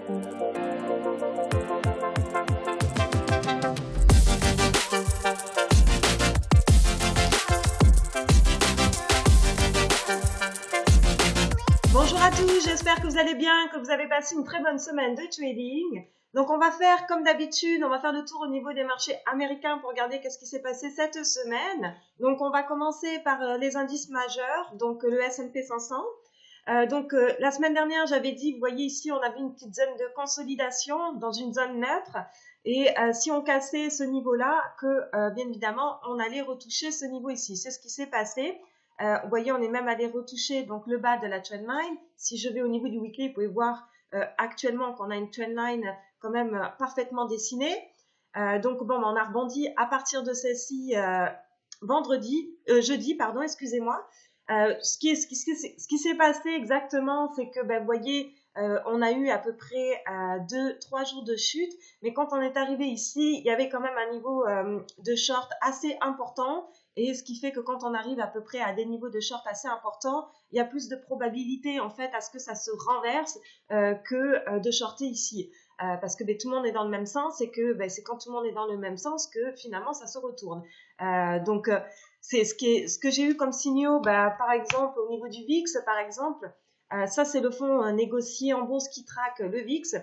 Bonjour à tous, j'espère que vous allez bien, que vous avez passé une très bonne semaine de trading. Donc on va faire comme d'habitude, on va faire le tour au niveau des marchés américains pour regarder qu'est-ce qui s'est passé cette semaine. Donc on va commencer par les indices majeurs, donc le S&P 500. La semaine dernière, j'avais dit, vous voyez ici, on avait une petite zone de consolidation dans une zone neutre. Et si on cassait ce niveau-là, bien évidemment, on allait retoucher ce niveau ici. C'est ce qui s'est passé. Vous voyez, on est même allé retoucher donc le bas de la trendline. Si je vais au niveau du weekly, vous pouvez voir actuellement qu'on a une trendline quand même parfaitement dessinée. On a rebondi à partir de celle-ci jeudi, pardon, excusez-moi. Ce qui s'est passé exactement, c'est que, vous voyez, on a eu à peu près 2-3 jours de chute, mais quand on est arrivé ici, il y avait quand même un niveau de short assez important. Et ce qui fait que quand on arrive à peu près à des niveaux de short assez importants, il y a plus de probabilité en fait à ce que ça se renverse que de shorter ici. Parce que tout le monde est dans le même sens et que c'est quand tout le monde est dans le même sens que finalement ça se retourne. C'est ce que j'ai eu comme signaux, par exemple au niveau du VIX, par exemple, ça c'est le fonds négocié en bourse qui traque le VIX.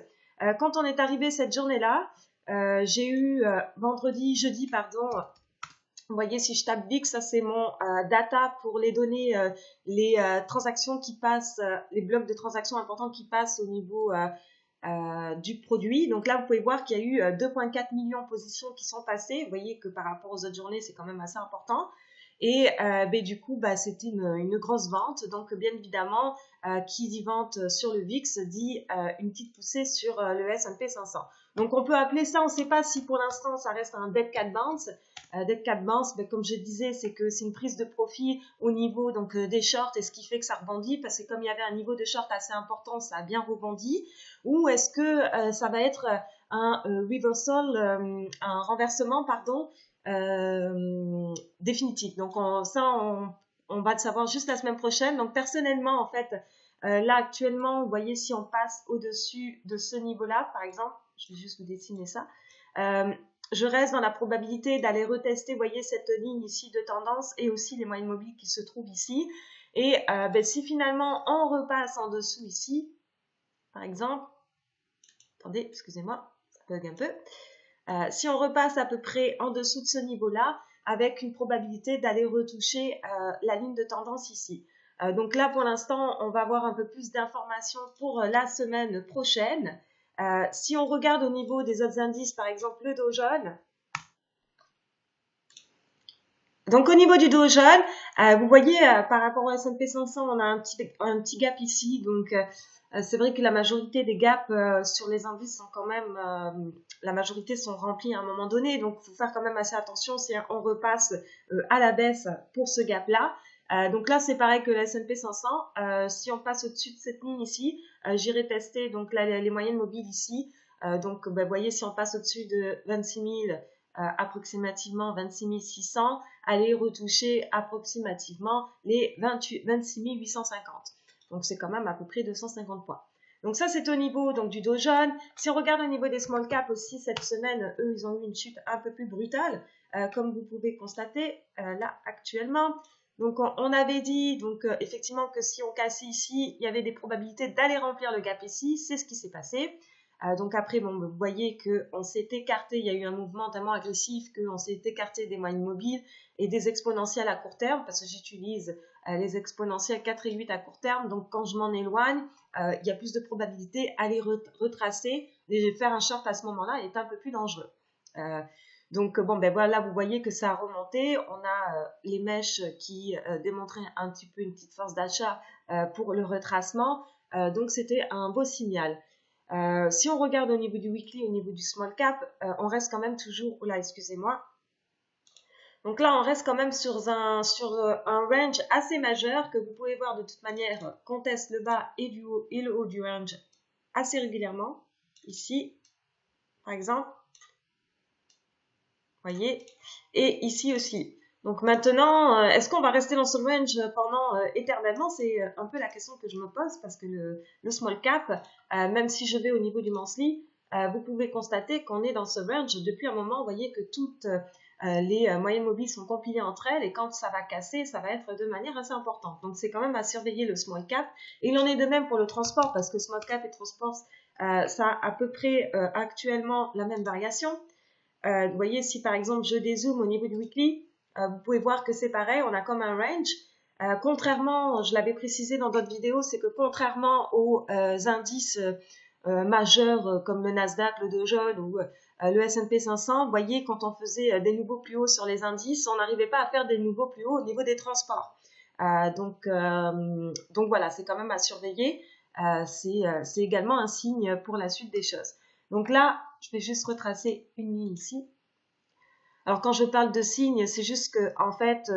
Quand on est arrivé cette journée-là, j'ai eu jeudi, vous voyez, si je tape VIX, ça c'est mon data pour les données, les transactions qui passent, les blocs de transactions importants qui passent au niveau du produit. Donc là, vous pouvez voir qu'il y a eu 2,4 millions de positions qui sont passées. Vous voyez que par rapport aux autres journées, c'est quand même assez important. Et du coup, c'était une grosse vente. Donc, bien évidemment, qui dit vente sur le VIX dit une petite poussée sur le S&P 500. Donc, on peut appeler ça, on ne sait pas si pour l'instant, ça reste un dead cat bounce. Dead cat bounce, comme je disais, c'est que c'est une prise de profit au niveau donc des shorts et ce qui fait que ça rebondit parce que comme il y avait un niveau de short assez important, ça a bien rebondi. Ou est-ce que ça va être un reversal, un renversement, pardon, définitif. Donc on va le savoir juste la semaine prochaine. Donc personnellement, en fait, là actuellement, vous voyez, si on passe au-dessus de ce niveau-là, par exemple, je vais juste vous dessiner ça. Je reste dans la probabilité d'aller retester, vous voyez, cette ligne ici de tendance et aussi les moyennes mobiles qui se trouvent ici. Et si finalement on repasse en dessous ici, par exemple, attendez, excusez-moi, ça bug un peu. Si on repasse à peu près en dessous de ce niveau-là, avec une probabilité d'aller retoucher la ligne de tendance ici. Donc là, pour l'instant, on va avoir un peu plus d'informations pour la semaine prochaine. Si on regarde au niveau des autres indices, par exemple le Dow Jones, donc au niveau du Dow Jones, vous voyez par rapport au S&P 500, on a un petit gap ici. Donc c'est vrai que la majorité des gaps sur les indices sont quand même, la majorité sont remplis à un moment donné. Donc il faut faire quand même assez attention si on repasse à la baisse pour ce gap-là. Donc là c'est pareil que le S&P 500. Si on passe au-dessus de cette ligne ici, j'irai tester donc là, les moyennes mobiles ici. Vous voyez si on passe au-dessus de 26 000, approximativement 26 600, aller retoucher approximativement les 26 850. Donc c'est quand même à peu près 250 points. Donc ça c'est au niveau donc du Dow Jones. Si on regarde au niveau des small caps aussi cette semaine, eux ils ont eu une chute un peu plus brutale, comme vous pouvez constater là actuellement. Donc on avait dit donc effectivement que si on cassait ici, il y avait des probabilités d'aller remplir le gap ici. C'est ce qui s'est passé. Donc après, vous voyez qu'on s'est écarté, il y a eu un mouvement tellement agressif qu'on s'est écarté des moyennes mobiles et des exponentielles à court terme, parce que j'utilise les exponentielles 4 et 8 à court terme. Donc quand je m'en éloigne, il y a plus de probabilité à les retracer. Et faire un short à ce moment-là est un peu plus dangereux. Voilà, vous voyez que ça a remonté. On a les mèches qui démontraient un petit peu une petite force d'achat pour le retracement. Donc c'était un beau signal. Si on regarde au niveau du weekly, au niveau du small cap, on reste quand même toujours, excusez-moi. Donc là, on reste quand même sur un range assez majeur que vous pouvez voir de toute manière qu'on teste le bas et le haut du range assez régulièrement. Ici, par exemple, voyez, et ici aussi. Donc maintenant, est-ce qu'on va rester dans ce range pendant éternellement? C'est un peu la question que je me pose parce que le small cap, même si je vais au niveau du monthly, vous pouvez constater qu'on est dans ce range depuis un moment. Vous voyez que toutes les moyennes mobiles sont compilées entre elles et quand ça va casser, ça va être de manière assez importante. Donc c'est quand même à surveiller le small cap. Et il en est de même pour le transport parce que small cap et transport, ça a à peu près actuellement la même variation. Vous voyez, si par exemple je dézoome au niveau du weekly, vous pouvez voir que c'est pareil, on a comme un range. Contrairement, je l'avais précisé dans d'autres vidéos, c'est que contrairement aux indices majeurs comme le Nasdaq, le Dow Jones ou le S&P 500, vous voyez, quand on faisait des niveaux plus hauts sur les indices, on n'arrivait pas à faire des niveaux plus hauts au niveau des transports. Donc voilà, c'est quand même à surveiller. C'est également un signe pour la suite des choses. Donc là, je vais juste retracer une ligne ici. Alors quand je parle de signes, c'est juste que en fait,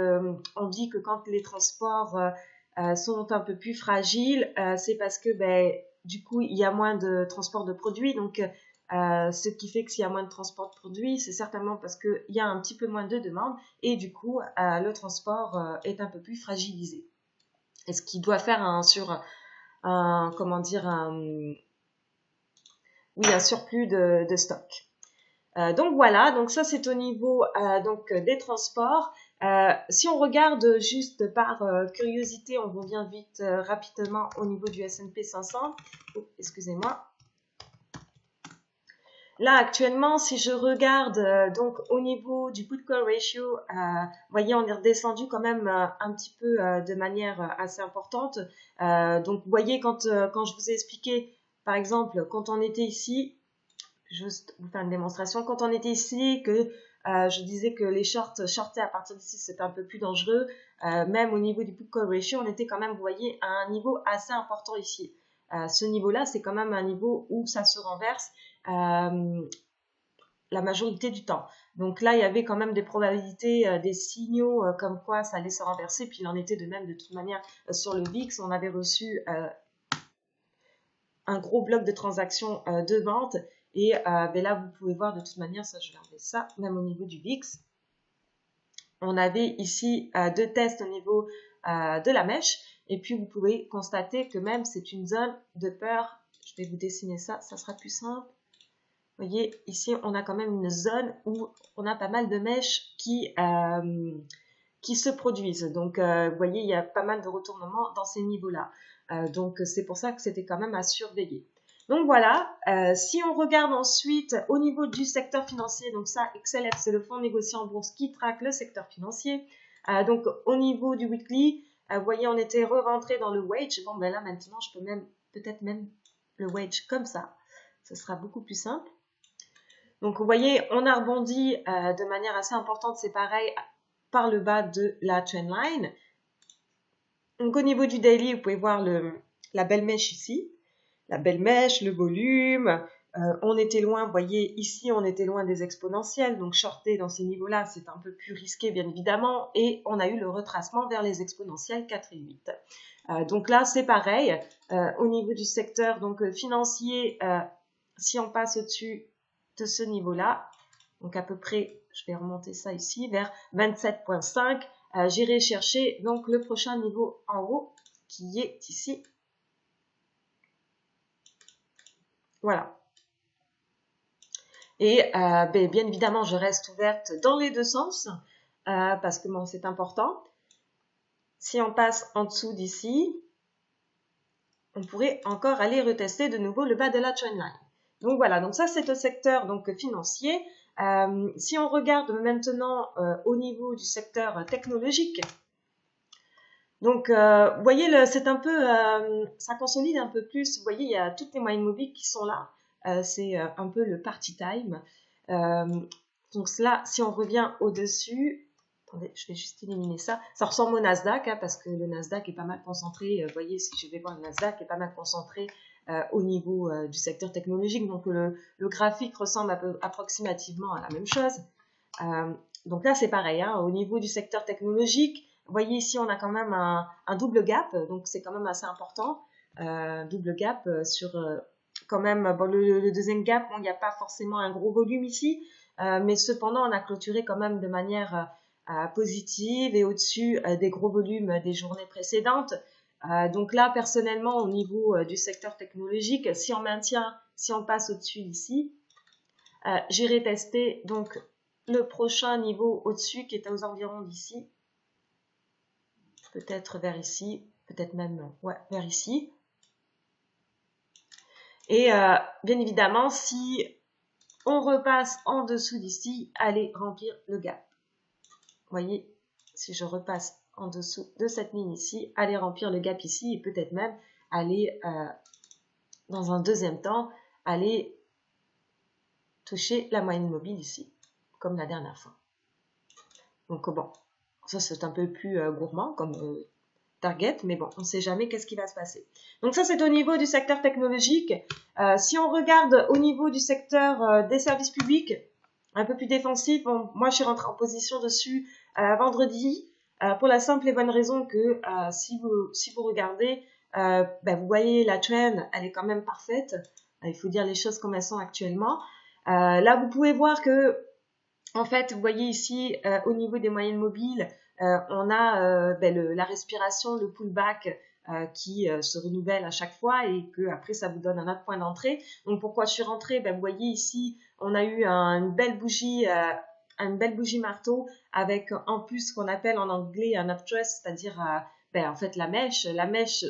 on dit que quand les transports sont un peu plus fragiles, c'est parce que du coup il y a moins de transport de produits. Donc ce qui fait que s'il y a moins de transport de produits, c'est certainement parce qu'il y a un petit peu moins de demande et du coup le transport est un peu plus fragilisé. Et ce qui doit faire un surplus de stock. Donc voilà, donc ça c'est au niveau des transports. Si on regarde juste par curiosité, on revient vite rapidement au niveau du S&P 500. Oh, excusez-moi. Là actuellement, si je regarde donc au niveau du put-call ratio, vous voyez on est redescendu quand même un petit peu de manière assez importante. Donc vous voyez quand je vous ai expliqué, par exemple, quand on était ici, juste vous faire une démonstration. Quand on était ici, que je disais que les shortaient à partir d'ici, c'est un peu plus dangereux. Même au niveau du put-call ratio, on était quand même, vous voyez, à un niveau assez important ici. Ce niveau-là, c'est quand même un niveau où ça se renverse la majorité du temps. Donc là, il y avait quand même des probabilités, des signaux comme quoi ça allait se renverser. Puis il en était de même de toute manière sur le VIX. On avait reçu un gros bloc de transactions de vente. Et là, vous pouvez voir de toute manière, ça, je vais enlever ça, même au niveau du VIX. On avait ici deux tests au niveau de la mèche. Et puis, vous pouvez constater que même c'est une zone de peur. Je vais vous dessiner ça, ça sera plus simple. Vous voyez, ici, on a quand même une zone où on a pas mal de mèches qui se produisent. Donc, vous voyez, il y a pas mal de retournements dans ces niveaux-là. Donc, c'est pour ça que c'était quand même à surveiller. Donc voilà, si on regarde ensuite au niveau du secteur financier, donc ça, XLF, c'est le fonds négocié en bourse qui traque le secteur financier. Donc au niveau du weekly, vous voyez, on était re-rentré dans le wage. Bon, là maintenant, je peux peut-être même le wage comme ça. Ce sera beaucoup plus simple. Donc vous voyez, on a rebondi de manière assez importante, c'est pareil, par le bas de la trendline. Donc au niveau du daily, vous pouvez voir la belle mèche ici. La belle mèche, le volume, on était loin, vous voyez, ici on était loin des exponentielles, donc shorter dans ces niveaux-là, c'est un peu plus risqué bien évidemment, et on a eu le retracement vers les exponentielles 4 et 8. Donc là, c'est pareil, au niveau du secteur donc financier, si on passe au-dessus de ce niveau-là, donc à peu près, je vais remonter ça ici, vers 27,5, j'irai chercher donc le prochain niveau en haut, qui est ici. Voilà. Et bien évidemment, je reste ouverte dans les deux sens parce que bon, c'est important. Si on passe en dessous d'ici, on pourrait encore aller retester de nouveau le bas de la trendline. Donc voilà, donc ça c'est le secteur donc, financier. Si on regarde maintenant au niveau du secteur technologique, donc vous voyez, c'est un peu, ça consolide un peu plus. Vous voyez, il y a toutes les moyennes mobiles qui sont là. C'est un peu le party time. Donc là, si on revient au-dessus, attendez, je vais juste éliminer ça. Ça ressemble au Nasdaq, parce que le Nasdaq est pas mal concentré. Vous voyez, si je vais voir le Nasdaq, est pas mal concentré au niveau du secteur technologique. Donc le graphique ressemble approximativement à la même chose. Donc là, c'est pareil, au niveau du secteur technologique. Vous voyez ici, on a quand même un double gap, donc c'est quand même assez important. Double gap sur quand même, bon, le deuxième gap, bon, il n'y a pas forcément un gros volume ici, mais cependant, on a clôturé quand même de manière positive et au-dessus des gros volumes des journées précédentes. Donc là, personnellement, au niveau du secteur technologique, si on maintient, si on passe au-dessus d'ici, j'irai tester donc le prochain niveau au-dessus qui est aux environs d'ici, peut-être vers ici, peut-être même ouais, vers ici. Et bien évidemment, si on repasse en dessous d'ici, allez remplir le gap. Vous voyez, si je repasse en dessous de cette ligne ici, aller remplir le gap ici et peut-être même aller, dans un deuxième temps, aller toucher la moyenne mobile ici, comme la dernière fois. Donc bon, ça c'est un peu plus gourmand comme target, mais bon, on ne sait jamais qu'est-ce qui va se passer. Donc ça c'est au niveau du secteur technologique. Si on regarde au niveau du secteur des services publics, un peu plus défensif, bon, moi je suis rentrée en position dessus vendredi, pour la simple et bonne raison que si vous regardez, vous voyez la trend, elle est quand même parfaite. Il faut dire les choses comme elles sont actuellement. Là, vous pouvez voir que, en fait, vous voyez ici, au niveau des moyennes mobiles, on a la respiration, le pullback qui se renouvelle à chaque fois et que après ça vous donne un autre point d'entrée. Donc pourquoi je suis rentrée? Vous voyez ici, on a eu une belle bougie marteau avec en plus ce qu'on appelle en anglais un uptrust, c'est-à-dire en fait la mèche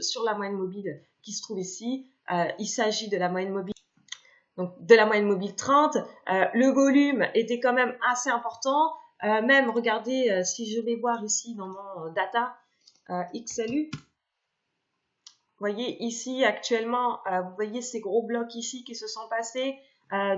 sur la moyenne mobile qui se trouve ici. Il s'agit de la moyenne mobile. Donc de la moyenne mobile 30, le volume était quand même assez important. Même regardez, si je vais voir ici dans mon data XLU, vous voyez ici actuellement, vous voyez ces gros blocs ici qui se sont passés.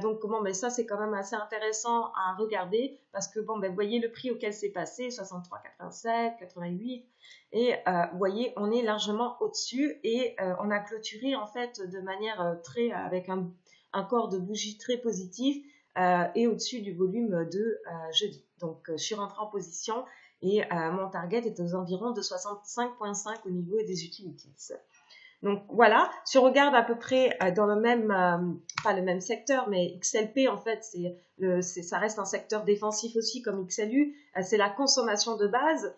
Donc ça c'est quand même assez intéressant à regarder parce que vous voyez le prix auquel c'est passé, 63,87, 88 et vous voyez on est largement au-dessus et on a clôturé en fait de manière avec un corps de bougie très positif et au-dessus du volume de jeudi. Donc je suis rentrée en position et mon target est aux environs de 65,5 au niveau des utilities. Donc voilà, si on regarde à peu près dans le même, pas le même secteur, mais XLP en fait, ça reste un secteur défensif aussi comme XLU, c'est la consommation de base.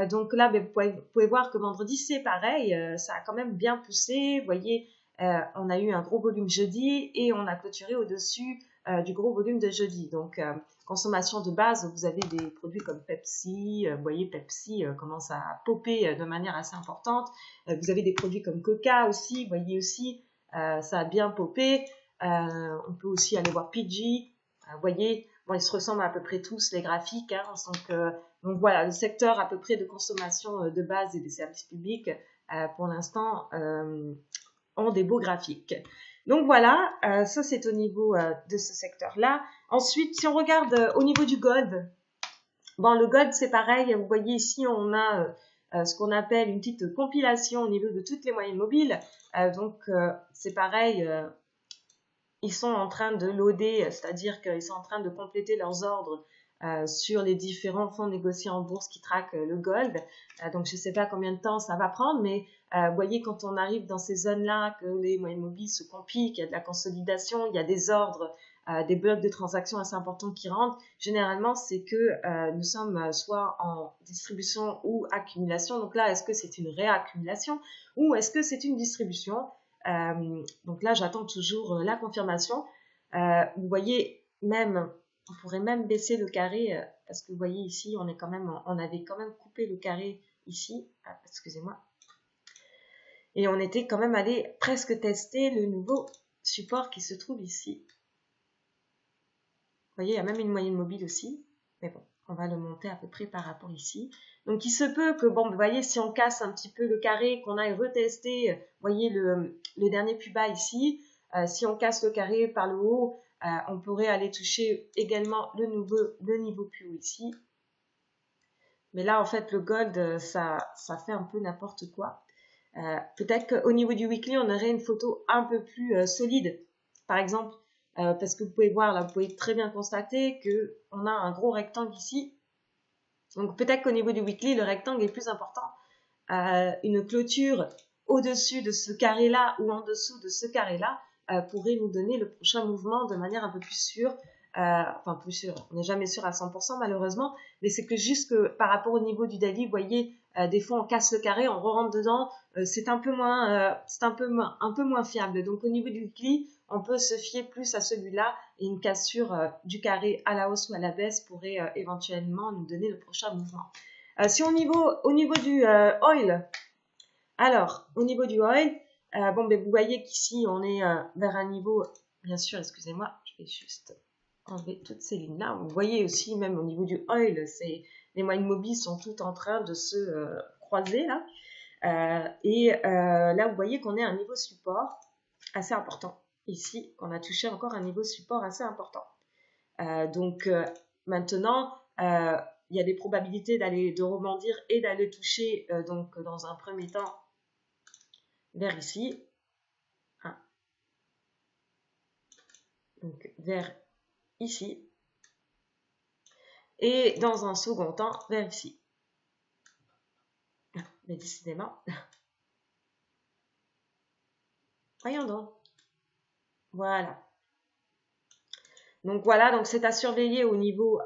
Donc là, vous pouvez voir que vendredi c'est pareil, ça a quand même bien poussé. Vous voyez, on a eu un gros volume jeudi et on a clôturé au-dessus du gros volume de jeudi. Donc consommation de base, vous avez des produits comme Pepsi, vous voyez Pepsi commence à popper de manière assez importante. Vous avez des produits comme Coca aussi, vous voyez aussi, ça a bien popé. On peut aussi aller voir PG, vous voyez, bon, ils se ressemblent à peu près tous les graphiques. Hein, donc voilà, le secteur à peu près de consommation de base et des services publics, pour l'instant, ont des beaux graphiques. Donc voilà, ça c'est au niveau de ce secteur-là. Ensuite, si on regarde au niveau du gold, bon, le gold c'est pareil, vous voyez ici on a ce qu'on appelle une petite compilation au niveau de toutes les moyennes mobiles. C'est pareil, ils sont en train de loader, c'est-à-dire qu'ils sont en train de compléter leurs ordres sur les différents fonds négociés en bourse qui traquent le gold. Donc je ne sais pas combien de temps ça va prendre, mais vous voyez quand on arrive dans ces zones-là, que les moyennes mobiles se compilent, qu'il y a de la consolidation, il y a des ordres, des blocs de transactions assez importants qui rentrent, généralement c'est que nous sommes soit en distribution ou accumulation. Donc là, est-ce que c'est une réaccumulation ou est-ce que c'est une distribution? Donc là, j'attends toujours la confirmation. Vous voyez, même, on pourrait même baisser le carré parce que vous voyez ici, on avait quand même coupé le carré ici. Excusez-moi. Et on était quand même allé presque tester le nouveau support qui se trouve ici. Vous voyez, il y a même une moyenne mobile aussi. Mais bon, on va le monter à peu près par rapport ici. Donc, il se peut que, bon, vous voyez, si on casse un petit peu le carré, qu'on aille retester, vous voyez, le dernier plus bas ici, si on casse le carré par le haut, on pourrait aller toucher également le niveau plus haut ici. Mais là, en fait, le gold, ça fait un peu n'importe quoi. Peut-être qu'au niveau du weekly, on aurait une photo un peu plus solide. Par exemple, parce que vous pouvez voir, là, vous pouvez très bien constater qu'on a un gros rectangle ici. Donc peut-être qu'au niveau du weekly, le rectangle est plus important. Une clôture au-dessus de ce carré-là ou en dessous de ce carré-là pourrait nous donner le prochain mouvement de manière un peu plus sûre. enfin plus sûr, on n'est jamais sûr à 100% malheureusement, mais c'est que juste que par rapport au niveau du daily, vous voyez, des fois on casse le carré, on re-rentre dedans, c'est un peu moins, un peu moins fiable. Donc au niveau du weekly, on peut se fier plus à celui-là et une cassure du carré à la hausse ou à la baisse pourrait éventuellement nous donner le prochain mouvement. Si au niveau du oil, alors au niveau du oil, bon, ben, vous voyez qu'ici on est vers un niveau, bien sûr, excusez-moi, je vais juste enlever toutes ces lignes-là. Vous voyez aussi, même au niveau du oil, les moyennes mobiles sont toutes en train de se croiser là. Là, vous voyez qu'on est à un niveau support assez important. Ici, on a touché encore un niveau support assez important. Maintenant, il y a des probabilités de rebondir et d'aller toucher, donc dans un premier temps, vers ici. Donc vers ici. Et dans un second temps, vers ici. Mais décidément. Voyons donc. Voilà. Donc voilà, donc c'est à surveiller au niveau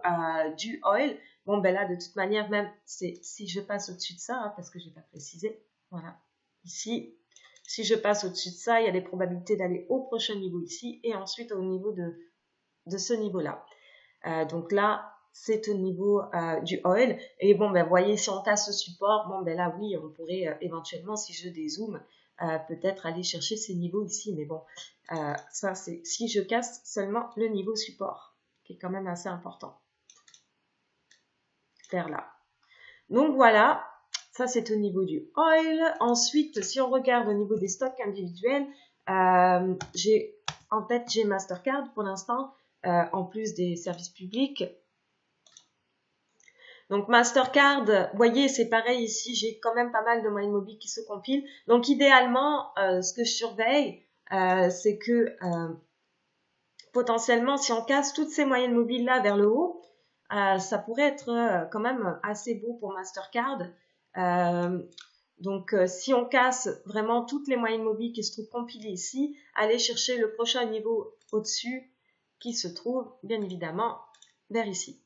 du oil. Bon, ben là, de toute manière, même si je passe au-dessus de ça, hein, parce que je n'ai pas précisé, voilà, ici, si je passe au-dessus de ça, il y a des probabilités d'aller au prochain niveau ici, et ensuite au niveau de ce niveau-là. Donc là, c'est au niveau du oil. Et bon, ben voyez, si on casse ce support, bon, ben là, oui, on pourrait éventuellement, si je dézoome, peut-être aller chercher ces niveaux ici. Mais bon, ça, c'est si je casse seulement le niveau support, qui est quand même assez important. Vers là. Donc voilà, ça c'est au niveau du oil. Ensuite, si on regarde au niveau des stocks individuels, j'ai Mastercard pour l'instant, en plus des services publics. Donc Mastercard, vous voyez, c'est pareil ici, j'ai quand même pas mal de moyennes mobiles qui se compilent. Donc idéalement, ce que je surveille, c'est que potentiellement, si on casse toutes ces moyennes mobiles-là vers le haut, ça pourrait être quand même assez beau pour Mastercard. Donc si on casse vraiment toutes les moyennes mobiles qui se trouvent compilées ici, aller chercher le prochain niveau au-dessus qui se trouve bien évidemment vers ici.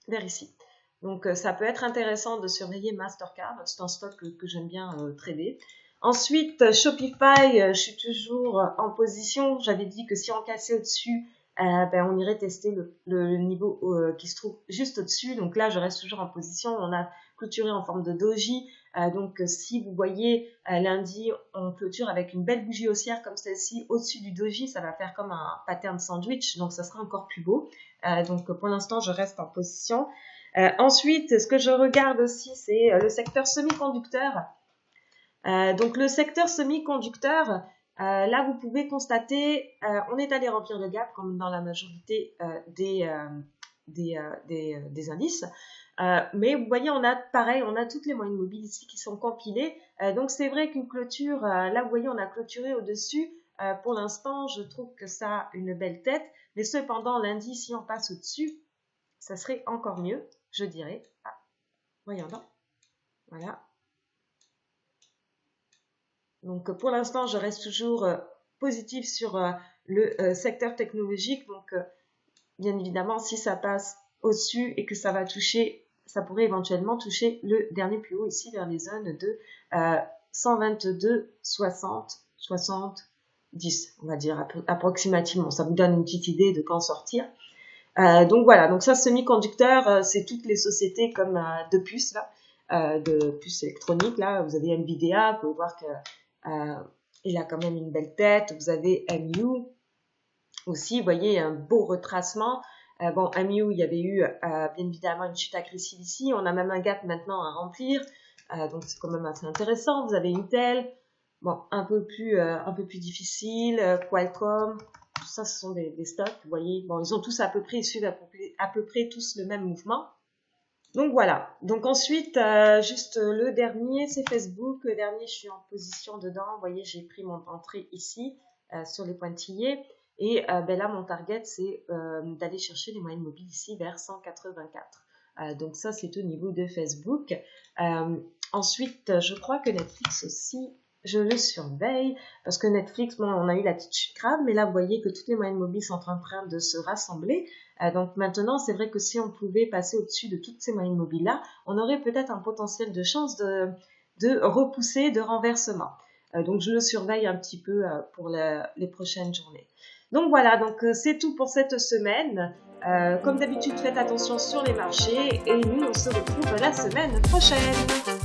Vers ici. Donc ça peut être intéressant de surveiller Mastercard, c'est un stock que j'aime bien trader. Ensuite, Shopify, je suis toujours en position. J'avais dit que si on cassait au-dessus, on irait tester le niveau qui se trouve juste au-dessus. Donc là, je reste toujours en position. On a clôturé en forme de doji. Donc si vous voyez, lundi, on clôture avec une belle bougie haussière comme celle-ci au-dessus du doji. Ça va faire comme un pattern sandwich. Donc ça sera encore plus beau. Donc pour l'instant, je reste en position. Ensuite, ce que je regarde aussi, c'est le secteur semi-conducteur. Donc le secteur semi-conducteur, là vous pouvez constater, on est allé remplir le gap comme dans la majorité des indices. Mais vous voyez, on a pareil, on a toutes les moyennes mobiles ici qui sont compilées. Donc c'est vrai qu'une clôture, là vous voyez, on a clôturé au-dessus. Pour l'instant, je trouve que ça a une belle tête. Mais cependant, lundi, si on passe au-dessus, ça serait encore mieux, je dirais. Ah, voyons donc. Voilà. Donc pour l'instant, je reste toujours positive sur le secteur technologique. Donc bien évidemment, si ça passe au-dessus et que ça va toucher, ça pourrait éventuellement toucher le dernier plus haut ici vers les zones de 122, 60, 60, 10, on va dire approximativement. Ça vous donne une petite idée de quand sortir. Donc voilà, donc ça, semi-conducteur, c'est toutes les sociétés comme de puces là, de puces électroniques là. Vous avez Nvidia, vous pouvez voir que il a quand même une belle tête. Vous avez MU aussi, vous voyez, un beau retracement. Bon, MU, il y avait eu bien évidemment une chute agressive ici. On a même un gap maintenant à remplir. Donc c'est quand même assez intéressant. Vous avez Intel, bon, un peu plus difficile, Qualcomm. Tout ça, ce sont des stocks, vous voyez. Bon, ils ont tous à peu près, ils suivent à peu près tous le même mouvement. Donc voilà. Donc ensuite, juste le dernier, c'est Facebook. Le dernier, je suis en position dedans. Vous voyez, j'ai pris mon entrée ici sur les pointillés. Et là, mon target, c'est d'aller chercher les moyennes mobiles ici vers 184. Donc ça, c'est au niveau de Facebook. Ensuite, je crois que Netflix aussi je le surveille parce que Netflix, bon, on a eu la petite chute grave, mais là, vous voyez que toutes les moyennes mobiles sont en train de se rassembler. Donc maintenant, c'est vrai que si on pouvait passer au-dessus de toutes ces moyennes mobiles-là, on aurait peut-être un potentiel de chance de repousser, de renversement. Donc je le surveille un petit peu pour les prochaines journées. Donc voilà, donc c'est tout pour cette semaine. Comme d'habitude, faites attention sur les marchés et nous, on se retrouve la semaine prochaine.